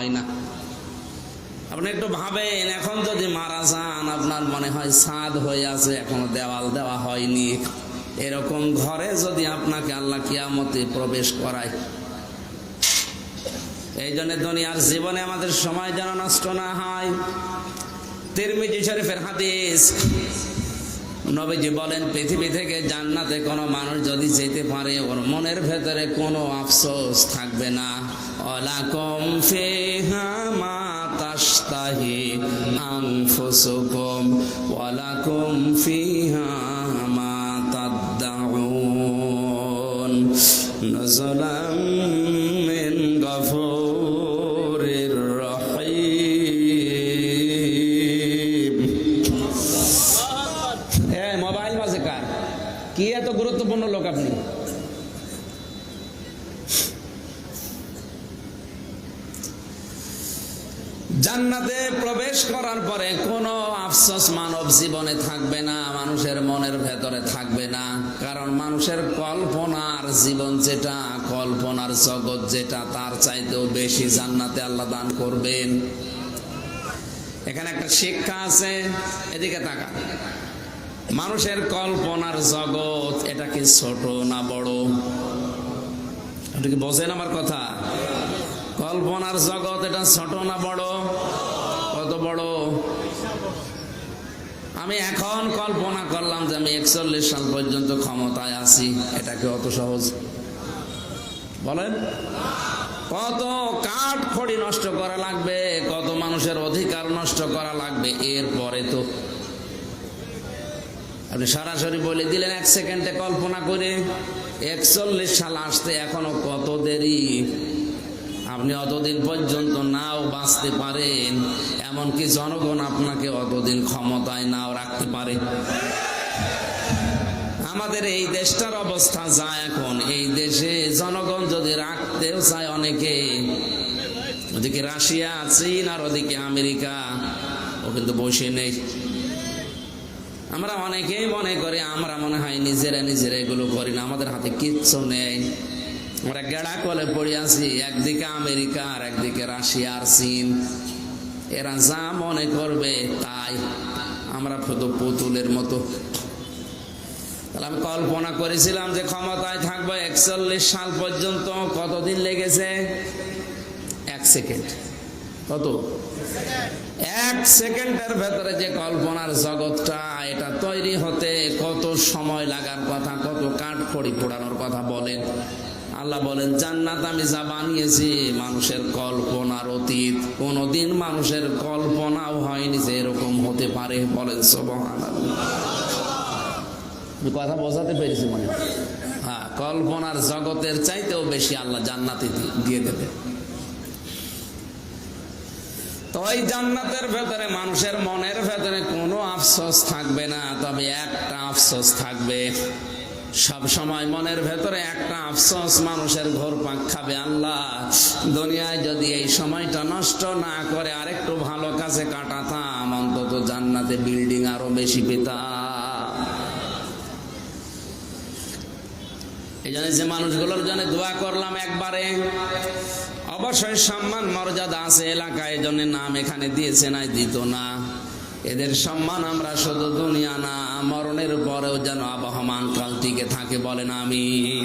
হয় না। আপনি একটু ভাবেন, এখন যদি মারা যান, আপনার মনে হয় ছাদ হয়ে আছে, এখনো দেওয়াল দেওয়া হয়নি, এরকম ঘরে যদি আপনাকে আল্লাহ কিয়ামতে প্রবেশ করায়। এই জন্য দুনিয়ার জীবনে আমাদের সময় যেন নষ্ট না হয়। তিরমিজি শরীফের হাদিস, নবীজি বলেন, পৃথিবী থেকে জান্নাতে কোনো মানুষ যদি যেতে পারে, ওর মনের ভেতরে কোনো আফসোস থাকবে না। ওয়ালাকুম ফিহা মা তাশতাহি আনফুসুকুম ওয়ালাকুম ফিহা মা তাদউন নুজুলাম মিন গফুরির রহিম। মোবাইল বাজে কার? কি এত গুরুত্বপূর্ণ লোক আপনি? জান্নাতে প্রবেশ করার পরে কোনো আফসোস মানব জীবনে থাকবে না, মানুষের মনের ভেতরে থাকবে না। কারণ মানুষের কল্পনার জীবন যেটা, কল্পনার জগৎ যেটা, তার চাইতেও বেশি জান্নাতে আল্লাহ দান করবেন। এখানে একটা শিক্ষা আছে, এদিকে তাকা। মানুষের কল্পনার জগৎ, এটা কি ছোট না বড়? এটা কি বোঝেন আমার কথা? কল্পনার জগৎ এটা ছোট না বড়? কত বড়? আমি এখন কল্পনা করলাম যে আমি 41 সাল পর্যন্ত ক্ষমতায় আছি, এটা কি অত সহজ? বলেন, কত কাঠ খড়ি নষ্ট করা লাগবে, কত মানুষের অধিকার নষ্ট করা লাগবে, এরপরে তো আপনি সরাসরি বলে দিলেন 1 সেকেন্ডে কল্পনা করে। 41 সাল আসতে এখনো কত দেরি। আপনি অতদিন পর্যন্ত নাও বাঁচতে পারেন, এমনকি জনগণ আপনাকে অতদিন ক্ষমতায় নাও রাখতে পারে। আমাদের এই দেশটার অবস্থা যা এখন, এই দেশে জনগণ যদি রাখতেও চায় অনেকে, ওদিকে রাশিয়া, চীন আর ওদিকে আমেরিকা, ও কিন্তু বসে নেই। আমরা অনেকেই মনে করি আমরা মনে হয় নিজেরা এগুলো করি না, আমাদের হাতে কিচ্ছু নেই। আমরা গেড়া কলে পড়ে আছি, একদিকে আমেরিকা আর একদিকে রাশিয়া আর চীন। এরা যা মনে করবে তাই, আমরা শুধু পুতুলের মতো। তাহলে আমি কল্পনা করেছিলাম যে ক্ষমতায় থাকবো 41 সাল পর্যন্ত। কতদিন লেগেছে? 1 সেকেন্ড। কত? 1 সেকেন্ডের ভেতরে যে কল্পনার জগৎটা, এটা তৈরি হতে কত সময় লাগার কথা, কত কাঠ খড়ি পোড়ানোর কথা বলেন। আল্লাহ বলেন, জান্নাত আমি যা বানিয়েছি মানুষের কল্পনার অতীত, কোনদিন মানুষের কল্পনাও হয়নি যে এরকম হতে পারে। বলেন সুবহানাল্লাহ। কথা বোঝাতে পেরেছি মনে হয়? হ্যাঁ, কল্পনার জগতের চাইতেও বেশি আল্লাহ জান্নাতে দিয়ে দেবে। তো ওই জান্নাতের ভেতরে মানুষের মনের ভেতরে কোনো আফসোস থাকবে না, তবে একটা আফসোস থাকবে। সব সময় মনের ভেতরে একটা আফসোস মানুষের ঘুরপাক খাবে, আল্লাহ দুনিয়ায় যদি এই সময়টা নষ্ট না করে আরেকটু ভালো কাজে কাটাতাম, অন্তত জান্নাতে বিল্ডিং আরো বেশি পেতাম। এই জন্য যে মানুষগুলোর জন্য দোয়া করলাম একবারে, অবশ্যই সম্মান মর্যাদা আছে এলাকায়, জন্য নাম এখানে দিয়েছে না, দিত না। এদের সম্মান আমরা শুধু দুনিয়া না, মরণের পরেও যেন আবহমান কাল টিকে থাকে। বলেন আমিন।